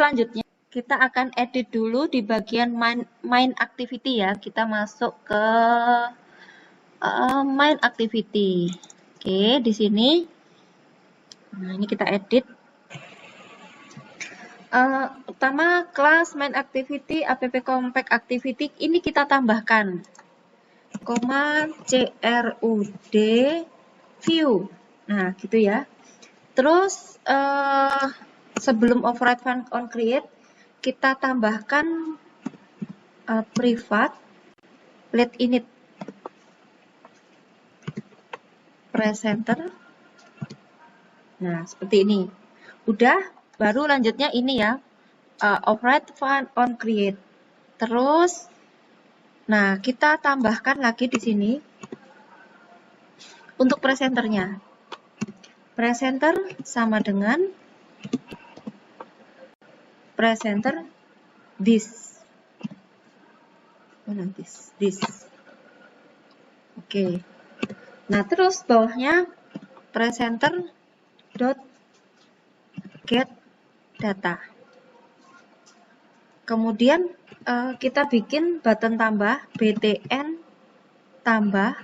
selanjutnya kita akan edit dulu di bagian main activity ya. Kita masuk ke main activity. Oke, di sini. Nah, ini kita edit. Pertama, kelas main activity app compact activity ini kita tambahkan crud view. Nah, gitu ya. Terus sebelum override function on create, kita tambahkan privat let init presenter. Nah, seperti ini. Udah, baru lanjutnya ini ya, override function on create. Terus, nah kita tambahkan lagi di sini untuk presenternya. Presenter sama dengan presenter this. This. Oke. Nah, terus bawahnya presenter dot get data. Kemudian kita bikin button tambah btn tambah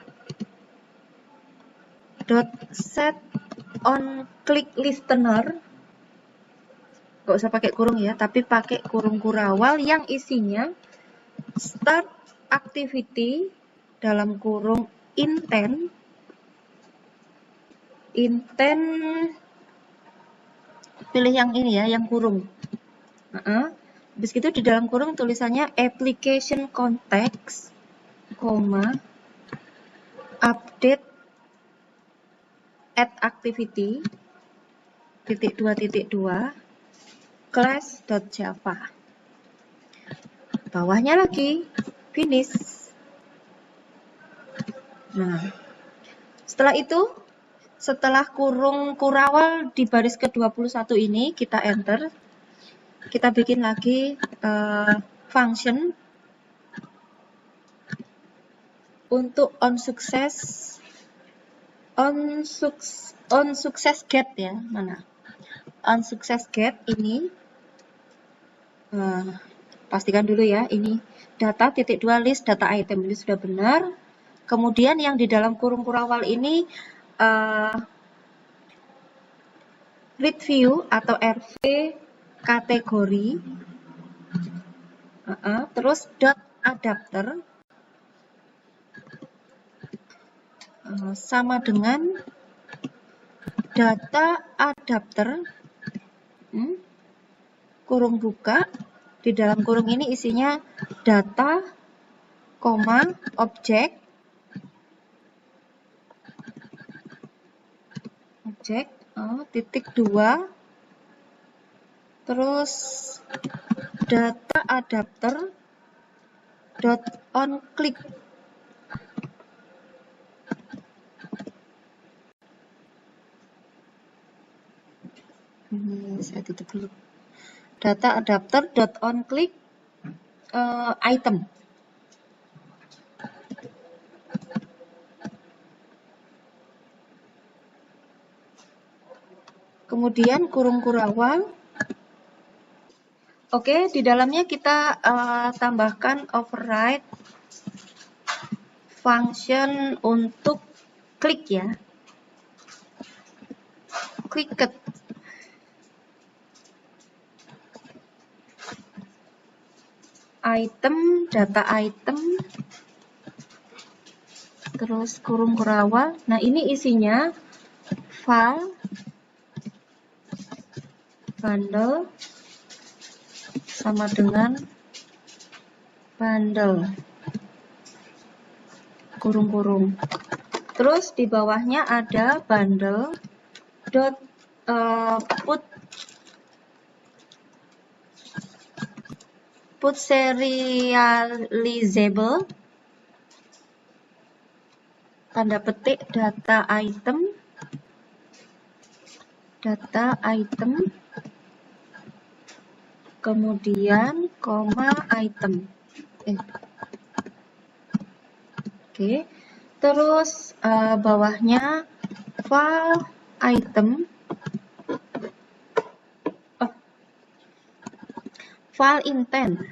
dot set on click listener. Gak usah pakai kurung ya, tapi pakai kurung kurawal yang isinya start activity dalam kurung intent pilih yang ini ya, yang kurung. Habis itu di dalam kurung tulisannya application context, update add activity .2.2 class.java. Bawahnya lagi finish. Nah, setelah itu, setelah kurung kurawal di baris ke-21 ini, kita enter. Kita bikin lagi function untuk on success get ya, mana? On success get ini pastikan dulu ya, ini data .2 list data item, ini sudah benar. Kemudian yang di dalam kurung kurawal ini read view atau RV kategori, terus dot adapter sama dengan data adapter kurung buka, di dalam kurung ini isinya data, objek titik 2, terus data adapter dot on click. Saya tutup dulu. Data adapter dot on click item. Kemudian kurung kurawal. Oke, di dalamnya kita tambahkan override function untuk klik ya. Clicked. Item, data item, terus kurung kurawal. Nah, ini isinya file, bundle, sama dengan bundle, kurung-kurung. Terus di bawahnya ada bundle dot put serializable tanda petik data item kemudian item. Oke. Terus bawahnya file item file intent.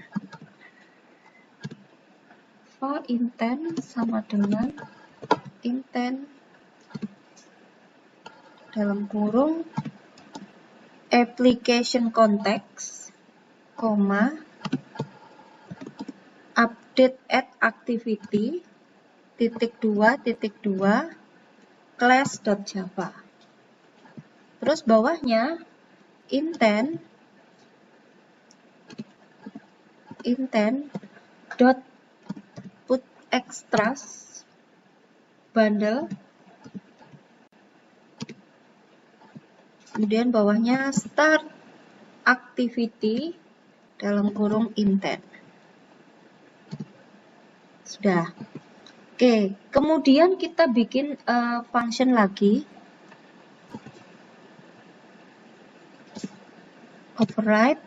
File intent sama dengan intent dalam kurung application context, update add activity, _2 class.java. Terus bawahnya intent dot put extras bundle, kemudian bawahnya start activity dalam kurung intent. Sudah. Oke, kemudian kita bikin function lagi, override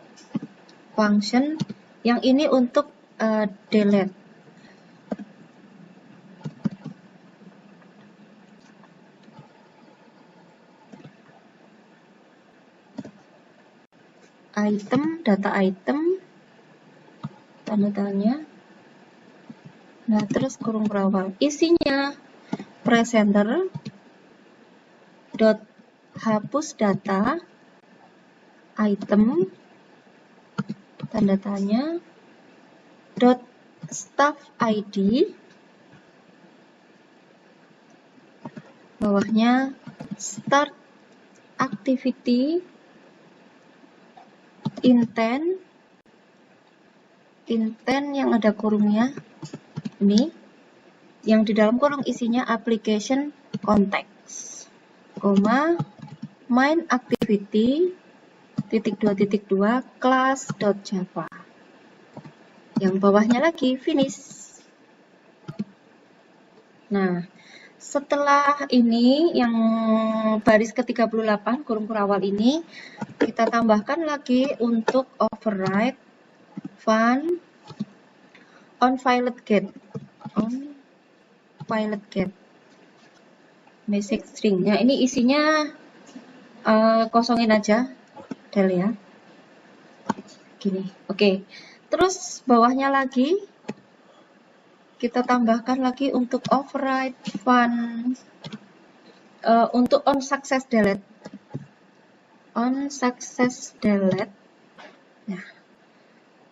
function yang ini untuk delete. Item, data item, tanda tanya. Nah, terus kurung berawal. Isinya presenter dot hapus data item, tanda tanya, dot staff ID, bawahnya start activity intent yang ada kurungnya ini, yang di dalam kurung isinya application context, main activity _2 class.java. Yang bawahnya lagi finish. Nah, setelah ini yang baris ke-38 kurung kurawal ini kita tambahkan lagi untuk override fun on pilot get basic string. Nah, ini isinya kosongin aja del ya, gini. Oke, terus bawahnya lagi kita tambahkan lagi untuk override fun untuk on success delete. Nah,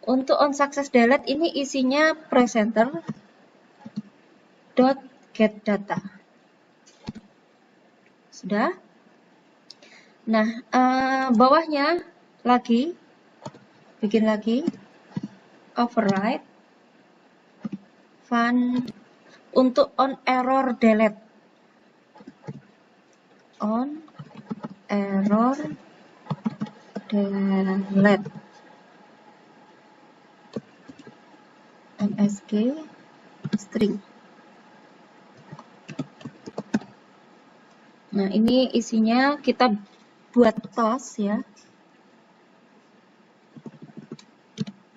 untuk on success delete ini isinya presenter dot get data. Sudah. Nah, bawahnya lagi bikin lagi override fun untuk on error delete. MSG string. Nah, ini isinya kita buat toss ya.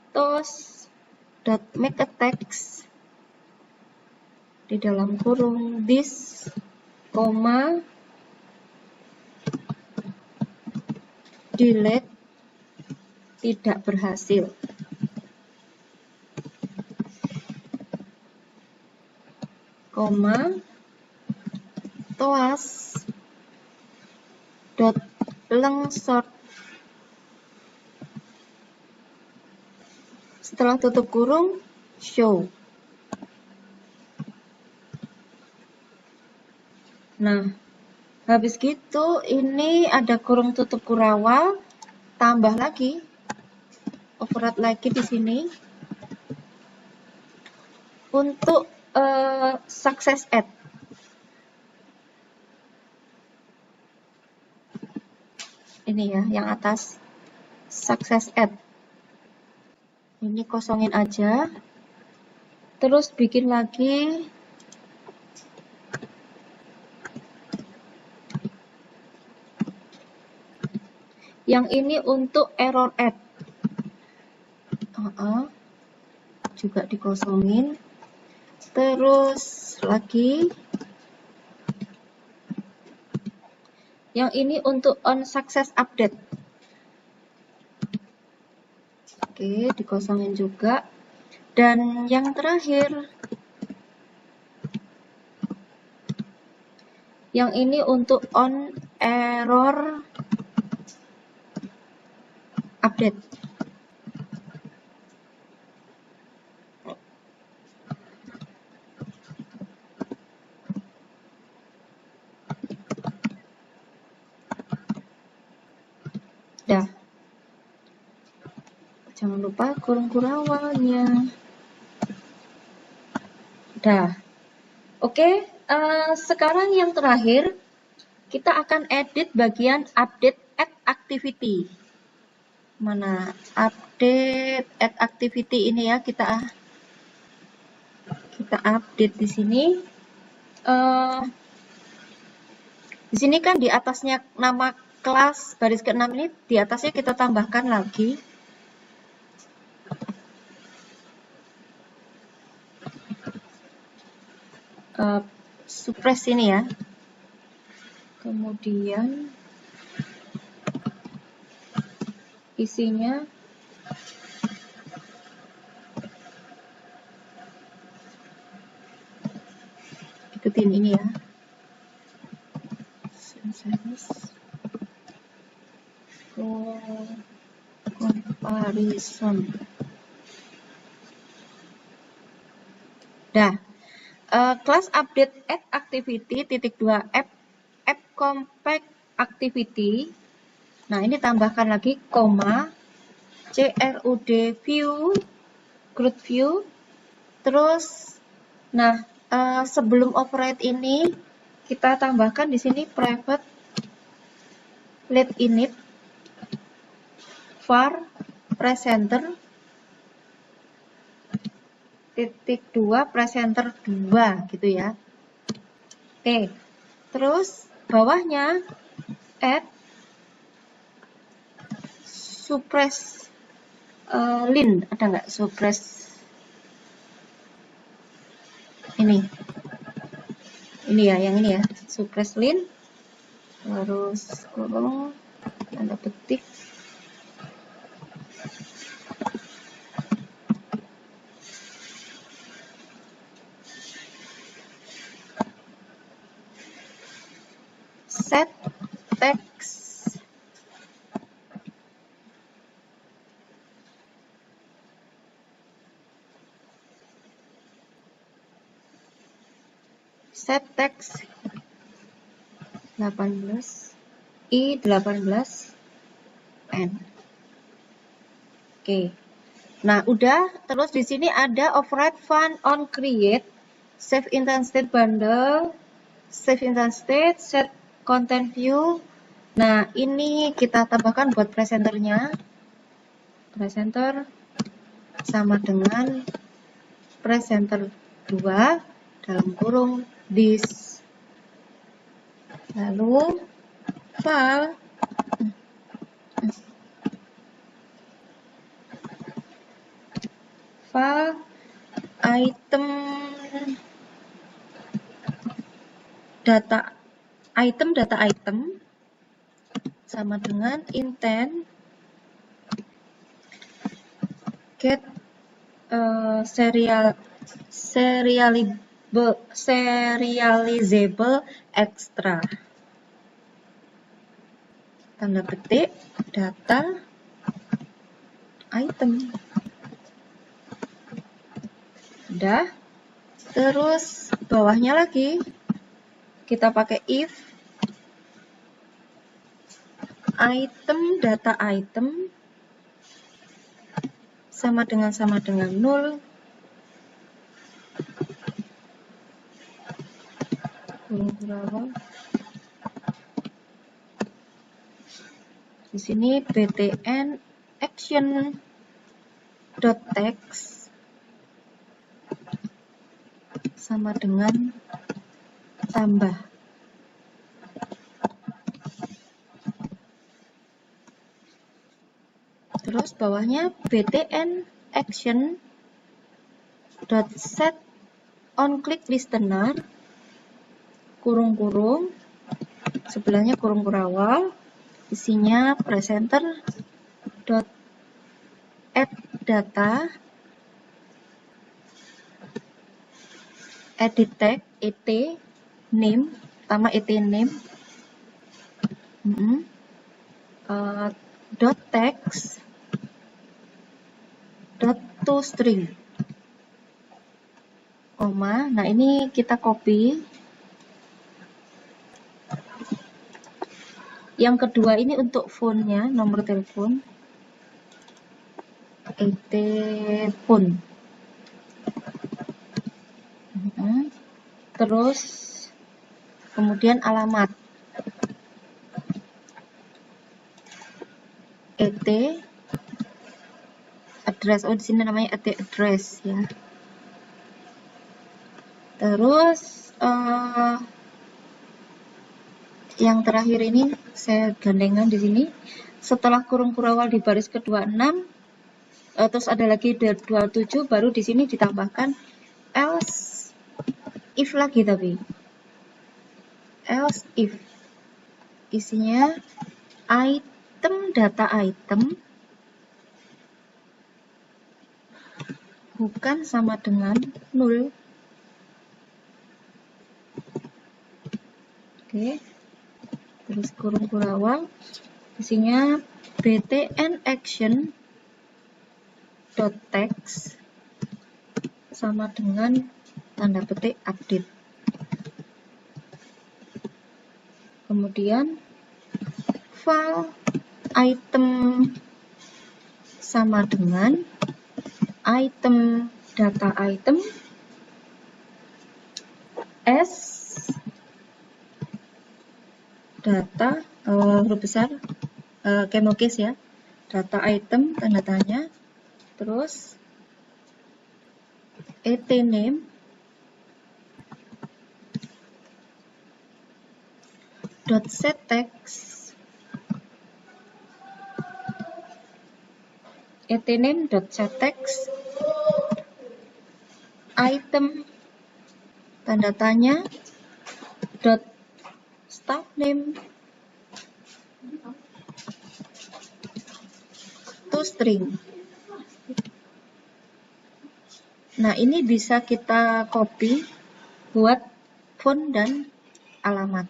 Toss.make a text di dalam kurung this, delete tidak berhasil. Toas dot leng sort, setelah tutup kurung show. Nah, habis gitu ini ada kurung tutup kurawal, tambah lagi override lagi di sini untuk success add. Ini ya, yang atas success add. Ini kosongin aja. Terus bikin lagi yang ini untuk error add. Juga dikosongin. Terus lagi yang ini untuk on success update. Oke, dikosongin juga. Dan yang terakhir, yang ini untuk on error update. Dah. Jangan lupa kurung kurawalnya. Dah. Oke, sekarang yang terakhir, kita akan edit bagian update add activity. Mana update add activity ini ya, kita update di sini. Di sini kan di atasnya nama kelas baris ke-6 ini, di atasnya kita tambahkan lagi suppress ini ya. Kemudian isinya ikutin ini ya. Comparison. Dah. Class update add activity (2) app compact activity. Nah, ini tambahkan lagi koma CRUD view group view. Terus nah, sebelum override ini kita tambahkan di sini private let init var presenter (2) presenter 2 gitu ya. Oke. Terus bawahnya add suppress lin, ada nggak suppress ini ya, yang ini ya, suppress lin, terus kurung tanda petik set text set text 18 i18 n. Oke. Nah, udah. Terus di sini ada override fun on create, save instance state bundle, save instance state, set content view. Nah, ini kita tambahkan buat presenternya. Presenter sama dengan presenter 2 dalam kurung this. Lalu file item data item sama dengan intent get serializable extra, tanda petik data item. Udah. Terus bawahnya lagi kita pakai if item data item sama dengan null, di sini btn action dot text sama dengan tambah. Terus bawahnya btn action dot set on click listener kurung-kurung, sebelahnya kurung kurawal, isinya presenter dot add data, edit tag, et name, pertama et name, dot text, dot toString, koma. Nah, ini kita copy. Yang kedua ini untuk phone-nya, nomor telepon, et phone. Terus kemudian alamat, et address. Oh, di sini namanya et address ya. Terus yang terakhir ini saya gandengan di sini. Setelah kurung kurawal di baris kedua 6, terus ada lagi 27, baru di sini ditambahkan else if lagi, tapi else if isinya item, data item bukan sama dengan 0. Oke. Terus kurung kurawal isinya btn action dot text sama dengan tanda petik update. Kemudian file item sama dengan item, data item s data, huruf besar, camel case ya, data item tanda tanya, terus et name dot set text, et name dot set text, item tanda tanya dot staff name toString. Nah, ini bisa kita copy buat phone dan alamat.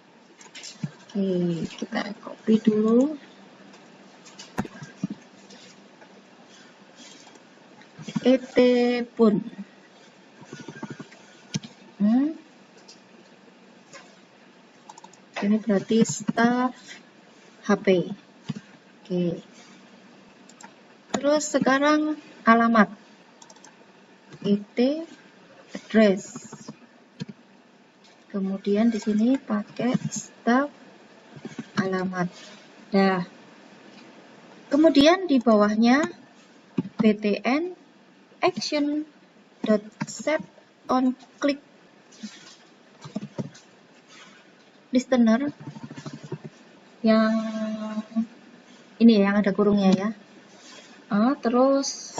Oke, kita copy dulu. Et phone. Ini berarti staff HP. Oke. Terus sekarang alamat. Et address. Kemudian di sini pakai staff alamat. Nah, kemudian di bawahnya btn action dot set on click listener, yang ini yang ada kurungnya ya. Terus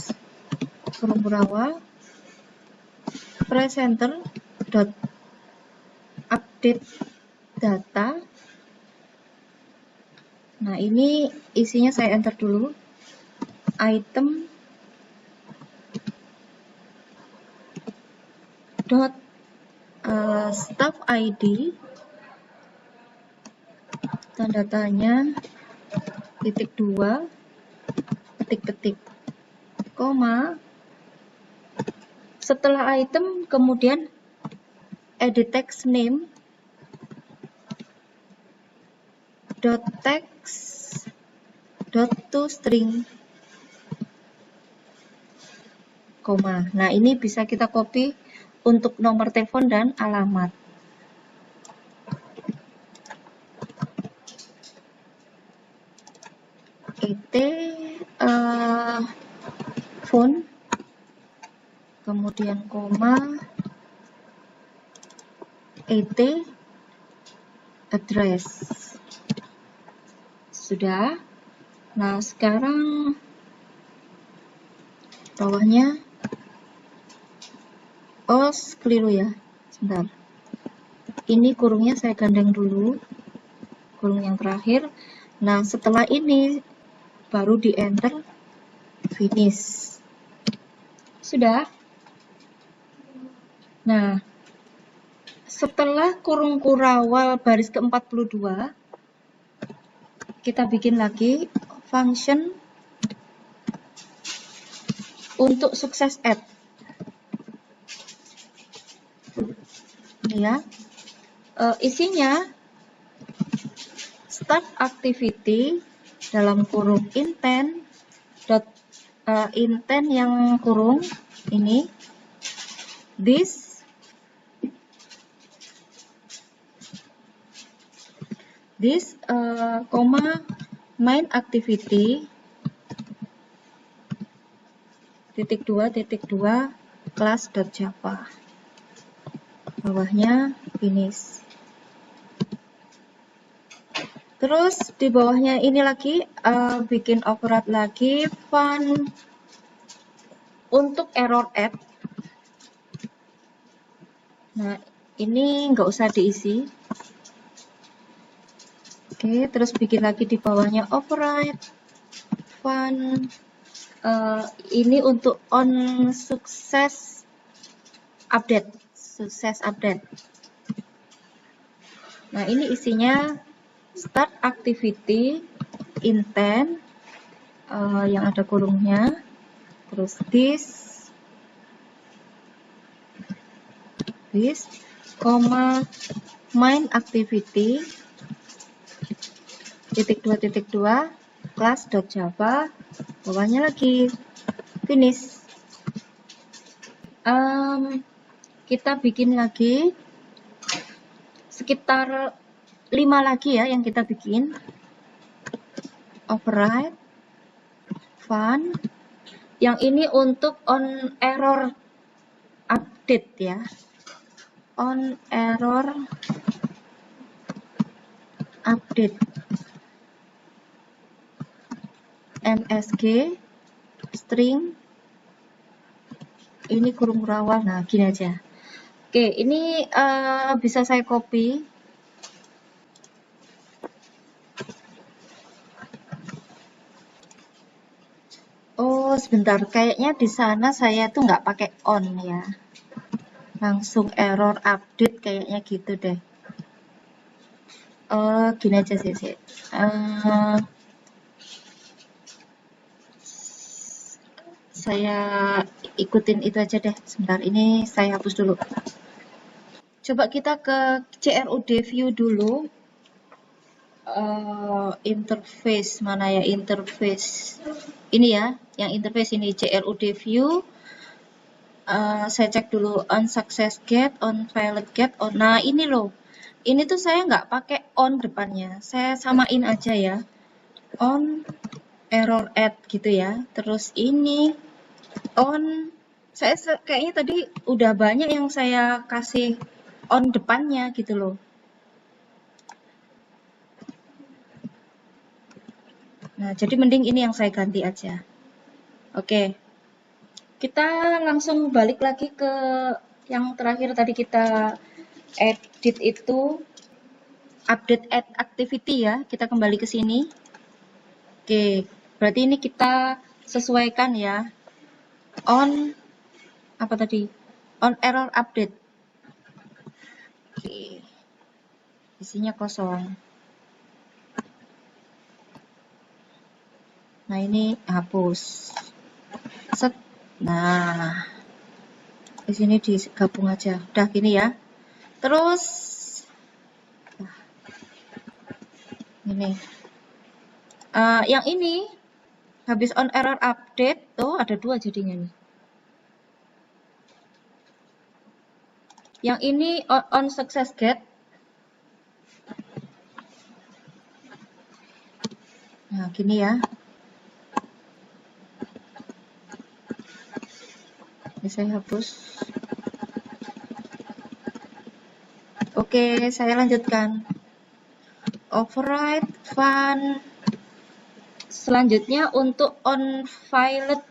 kurung kurawal presenter dot update data. Nah, ini isinya saya enter dulu, item dot staff ID tanda tanya .2 petik-petik koma, setelah item kemudian edit text name dot text dot toString koma. Nah, ini bisa kita copy untuk nomor telepon dan alamat. Phone, kemudian koma, et address. Sudah. Nah, sekarang bawahnya keliru ya. Sebentar. Ini kurungnya saya gandeng dulu. Kurung yang terakhir. Nah, setelah ini baru di enter finish. Sudah? Nah, setelah kurung kurawal baris ke-42, kita bikin lagi function untuk sukses add. Ini ya. Isinya start activity dalam kurung intent intent yang kurung ini this main activity (2) class.java, bawahnya finish. Terus di bawahnya ini lagi bikin override lagi fun untuk error add. Nah, ini nggak usah diisi. Oke, terus bikin lagi di bawahnya override fun. Ini untuk on sukses update. Nah, ini isinya start activity intent yang ada kurungnya, terus this, main activity (2) class.java, bawahnya lagi finish. Kita bikin lagi sekitar 5 lagi ya yang kita bikin. Override fun, yang ini untuk on error update ya, on error update msg string, ini kurung kurawal. Nah, gini aja. Oke, ini bisa saya copy. Oh, sebentar, kayaknya di sana saya tuh nggak pakai on ya, langsung error update kayaknya gitu deh. Gini aja sih. Saya ikutin itu aja deh. Sebentar, ini saya hapus dulu. Coba kita ke CRUD view dulu. Interface mana ya, interface ini ya, yang interface ini CRUD view. Saya cek dulu on success get, on failed get, on. Nah, ini loh. Ini tuh saya nggak pakai on depannya. Saya samain aja ya. On error add gitu ya. Terus ini on, saya kayaknya tadi udah banyak yang saya kasih on depannya gitu loh. Nah, jadi mending ini yang saya ganti aja. Oke. Kita langsung balik lagi ke yang terakhir tadi kita edit itu, update add activity ya. Kita kembali ke sini. Oke, berarti ini kita sesuaikan ya. On apa tadi? On error update. Oke. Isinya kosong. Nah, ini hapus. Set. Nah, di sini digabung aja. Udah gini ya. Terus ini. Yang ini habis on error update, ada 2 jadinya nih. Yang ini on success get. Nah, gini ya. Ini saya hapus. Oke, saya lanjutkan. Override fun. Selanjutnya untuk on failed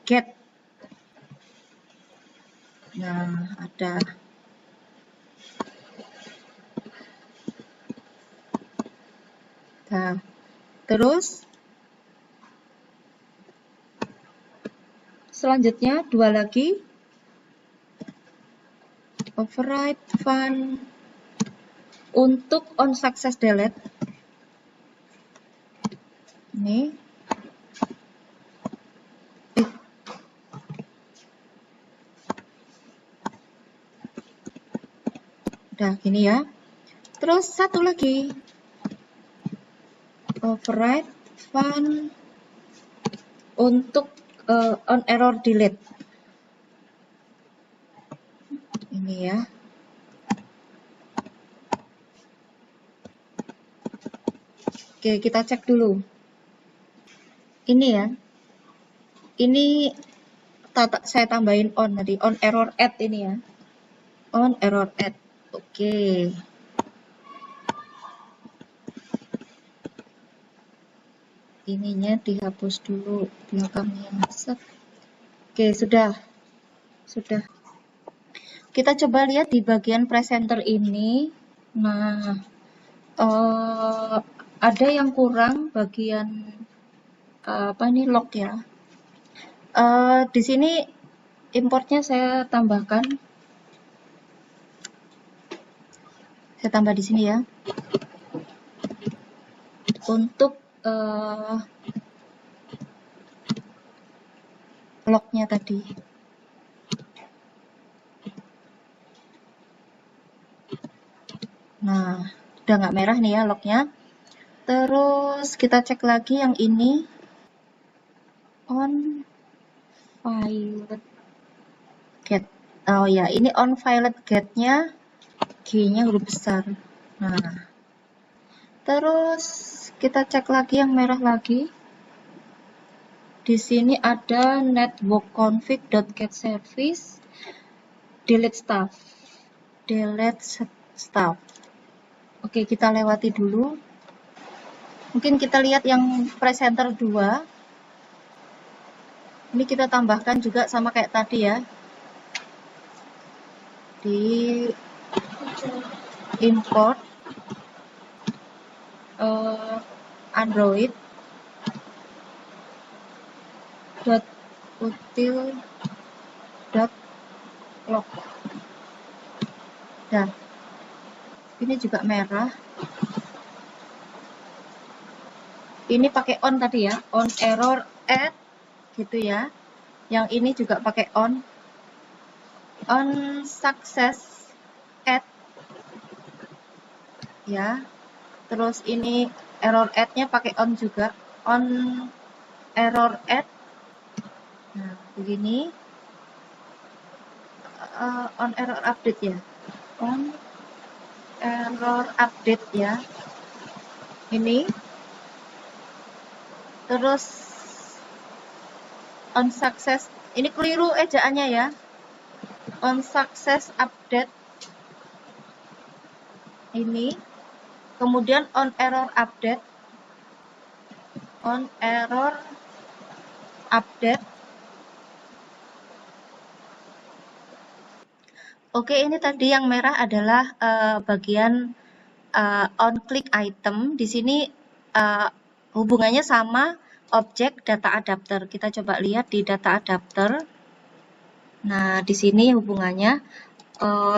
get. Nah, ada. Nah, terus selanjutnya 2 lagi. Override fun untuk on success delete. Ini. Udah gini ya. Terus satu lagi. Override fun untuk on error delete. Ini ya. Oke, kita cek dulu. Ini ya. Ini saya tambahin on tadi, on error add ini ya. On error add. Oke. Ininya dihapus dulu belakangnya. Oke, sudah. Kita coba lihat di bagian presenter ini. Nah, ada yang kurang bagian apa ini log ya. Di sini importnya saya tambahkan. Saya tambah di sini ya. Untuk lognya tadi. Nah, udah nggak merah nih ya lognya. Terus kita cek lagi yang ini. On violet get. Oh ya, ini on violet get-nya G-nya huruf besar. Nah, terus kita cek lagi yang merah lagi. Di sini ada network_config.getService delete stuff. Oke, kita lewati dulu. Mungkin kita lihat yang presenter 2. Ini kita tambahkan juga sama kayak tadi ya. Di import Android .util.log. Nah, ini juga merah. Ini pakai on tadi ya, on error add gitu ya. Yang ini juga pakai on success add ya. Terus ini error add-nya pakai on juga, on error add. Nah, begini. On error update ya. On error update ya. Ini. Terus on success. Ini keliru ejaannya ya. On success update. Ini. Kemudian on error update. On error update. Oke, ini tadi yang merah adalah bagian on click item. Di sini hubungannya sama objek data adapter. Kita coba lihat di data adapter. Nah, di sini hubungannya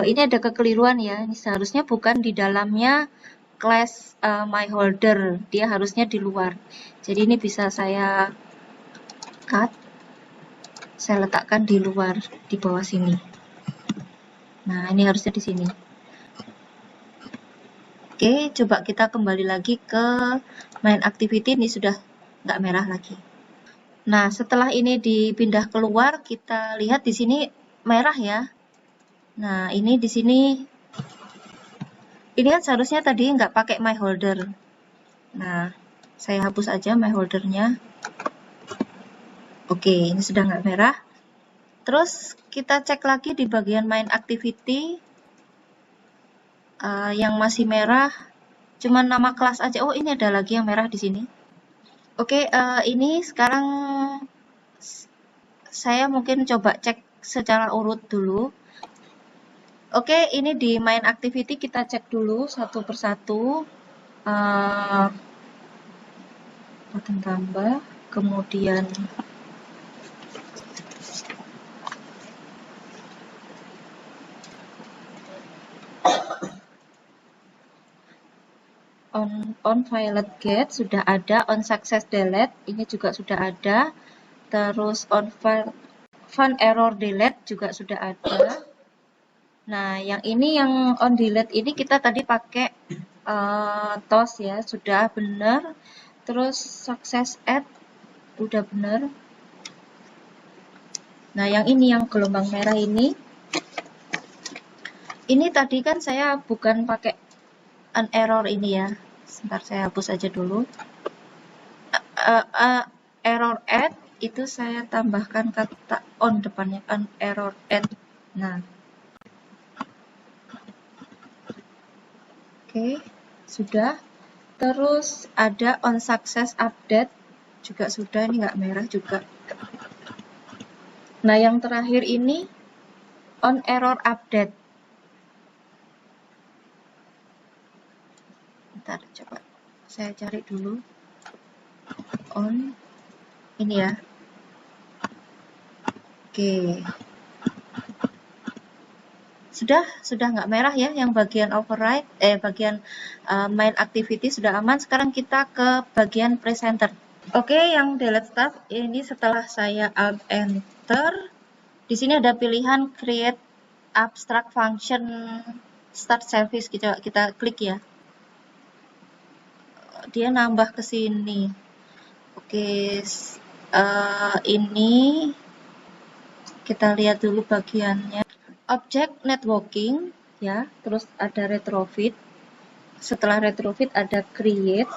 ini ada kekeliruan ya. Ini seharusnya bukan di dalamnya class myholder, dia harusnya di luar. Jadi ini bisa saya cut, saya letakkan di luar, di bawah sini. Nah, ini harusnya di sini. Oke, coba kita kembali lagi ke main activity. Ini sudah nggak merah lagi. Nah, setelah ini dipindah keluar, kita lihat di sini merah ya. Nah, ini di sini. Ini kan seharusnya tadi nggak pakai myholder. Nah, saya hapus aja myholdernya. Oke, ini sudah nggak merah. Terus kita cek lagi di bagian main activity. Yang masih merah, cuman nama kelas aja. Oh, ini ada lagi yang merah di sini. Oke, ini sekarang saya mungkin coba cek secara urut dulu. Oke, ini di main activity kita cek dulu satu persatu. Button tambah, kemudian on violet get sudah ada, on success delete ini juga sudah ada, terus on fun error delete juga sudah ada. Nah, yang ini yang on delete ini kita tadi pakai toss ya, sudah benar. Terus success add udah benar. Nah, yang ini yang gelombang merah ini tadi kan saya bukan pakai an error ini ya. Sebentar saya hapus aja dulu. Error add itu saya tambahkan kata on depannya, an error add. Nah, oke, sudah. Terus ada on success update juga sudah, ini nggak merah juga. Nah, yang terakhir ini on error update. Bentar, coba saya cari dulu. On ini ya. Oke. Sudah nggak merah ya yang bagian override, bagian main activity sudah aman. Sekarang kita ke bagian presenter. Oke, yang delete stuff ini setelah saya alt enter, di sini ada pilihan create abstract function start service, kita klik ya. Dia nambah ke sini. Oke, ini kita lihat dulu bagiannya. Object networking ya, terus ada retrofit. Setelah retrofit ada create.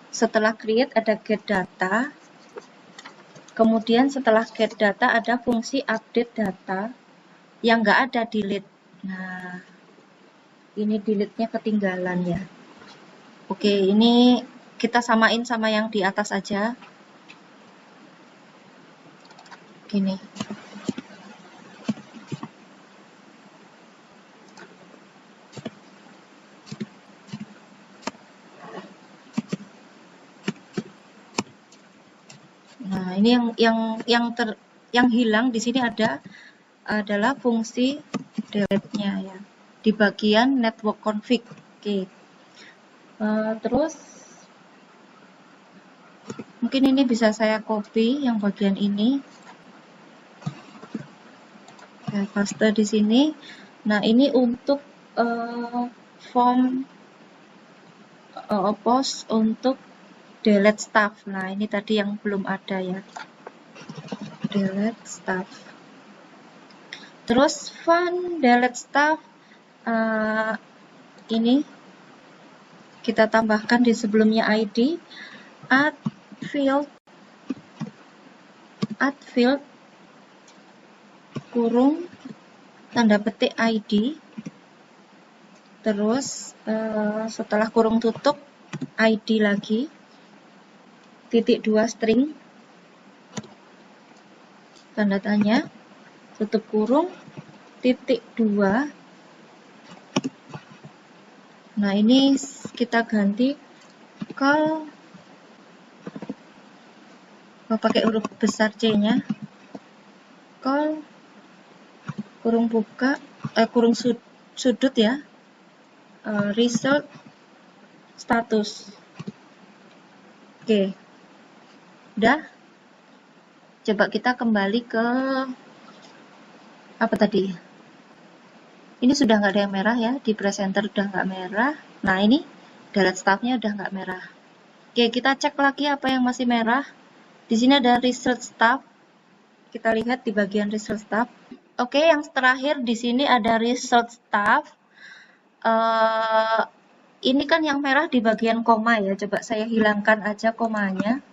Setelah create ada get data. Kemudian setelah get data ada fungsi update data. Yang nggak ada delete. Nah, ini delete-nya ketinggalan ya. Oke, ini kita samain sama yang di atas aja. Gini. Nah, ini yang hilang di sini adalah fungsi delete-nya ya di bagian network config. Oke. Terus mungkin ini bisa saya copy yang bagian ini. Saya paste di sini. Nah, ini untuk form post untuk delete stuff. Nah, ini tadi yang belum ada ya. Delete stuff. Terus fun delete stuff ini kita tambahkan di sebelumnya ID add field kurung tanda petik ID, terus setelah kurung tutup ID lagi, .2 string tanda tanya, tutup kurung, .2. Nah, ini kita ganti call pakai huruf besar C-nya, call kurung buka, kurung sudut ya, result status. Oke, udah. Coba kita kembali ke apa tadi? Ini sudah nggak ada yang merah ya, di presenter udah nggak merah. Nah, ini delete stuff-nya udah nggak merah. Oke, kita cek lagi apa yang masih merah. Di sini ada result stuff. Kita lihat di bagian result stuff. Oke, yang terakhir di sini ada result stuff. Ini kan yang merah di bagian koma ya. Coba saya hilangkan aja komanya.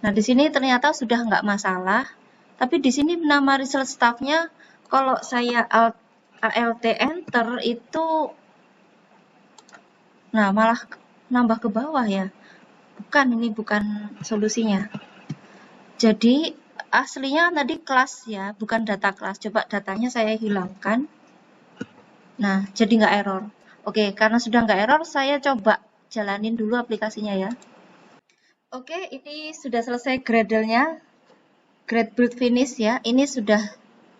Nah, di sini ternyata sudah nggak masalah. Tapi di sini nama result stuff-nya kalau saya alt enter itu, nah malah nambah ke bawah ya. Ini bukan solusinya. Jadi aslinya tadi kelas ya, bukan data kelas. Coba datanya saya hilangkan. Nah, jadi nggak error. Oke, karena sudah nggak error, saya coba jalanin dulu aplikasinya ya. Oke, ini sudah selesai Gradle-nya. Grade build finish ya. Ini sudah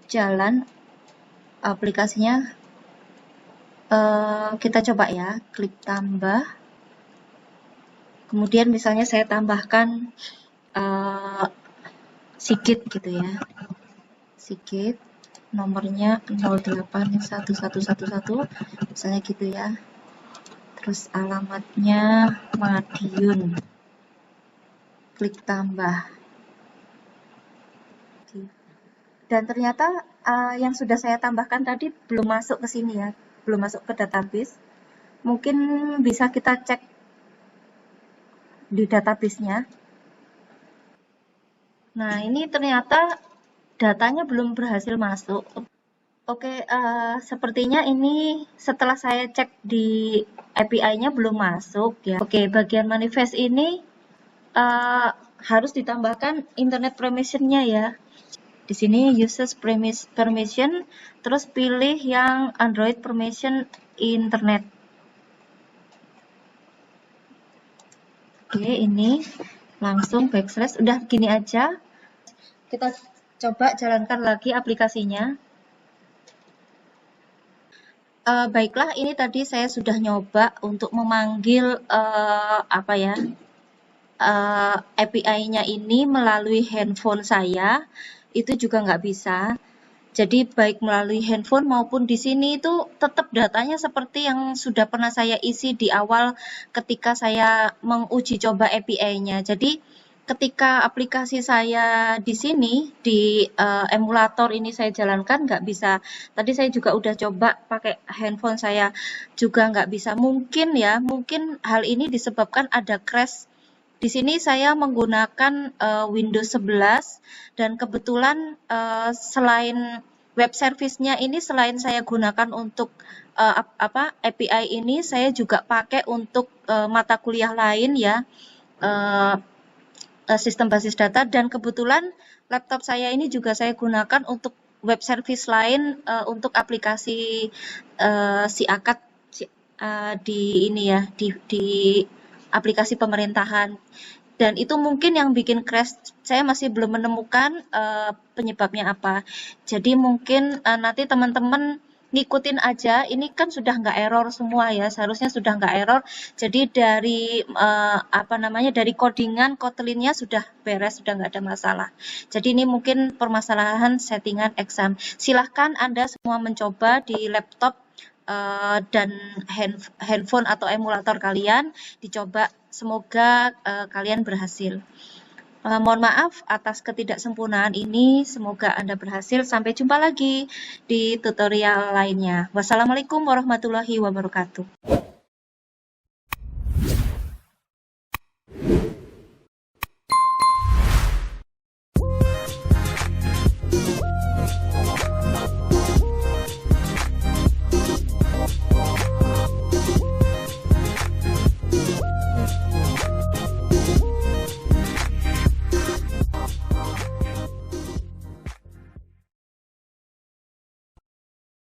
jalan aplikasinya. Kita coba ya, klik tambah. Kemudian misalnya saya tambahkan Sigit gitu ya. Sigit, nomornya 081111, misalnya gitu ya. Terus alamatnya Madiun. Klik tambah. Dan ternyata yang sudah saya tambahkan tadi belum masuk ke sini ya, belum masuk ke database. Mungkin bisa kita cek di database-nya. Nah, ini ternyata datanya belum berhasil masuk. Oke, sepertinya ini setelah saya cek di API-nya belum masuk ya. Oke, bagian manifest ini harus ditambahkan internet permission-nya ya. Di sini users permission, terus pilih yang Android permission internet. Oke, ini langsung backslash, udah gini aja. Kita coba jalankan lagi aplikasinya. Baiklah, ini tadi saya sudah nyoba untuk memanggil API-nya ini melalui handphone saya. Itu juga nggak bisa. Jadi baik melalui handphone maupun di sini itu tetap datanya seperti yang sudah pernah saya isi di awal ketika saya menguji coba API-nya. Jadi ketika aplikasi saya di sini di emulator ini saya jalankan nggak bisa. Tadi saya juga udah coba pakai handphone saya juga nggak bisa. Mungkin hal ini disebabkan ada crash. Di sini saya menggunakan Windows 11 dan kebetulan selain web service-nya ini selain saya gunakan untuk API ini, saya juga pakai untuk mata kuliah lain ya, sistem basis data, dan kebetulan laptop saya ini juga saya gunakan untuk web service lain untuk aplikasi si akad di ini ya, di aplikasi pemerintahan. Dan itu mungkin yang bikin crash, saya masih belum menemukan penyebabnya apa. Jadi mungkin nanti teman-teman ngikutin aja, ini kan sudah nggak error semua ya, seharusnya sudah nggak error. Jadi dari dari codingan Kotlin-nya sudah beres, sudah nggak ada masalah. Jadi ini mungkin permasalahan settingan exam. Silahkan Anda semua mencoba di laptop dan handphone atau emulator kalian, dicoba, semoga kalian berhasil. Mohon maaf atas ketidaksempurnaan ini, semoga Anda berhasil. Sampai jumpa lagi di tutorial lainnya. Wassalamualaikum warahmatullahi wabarakatuh.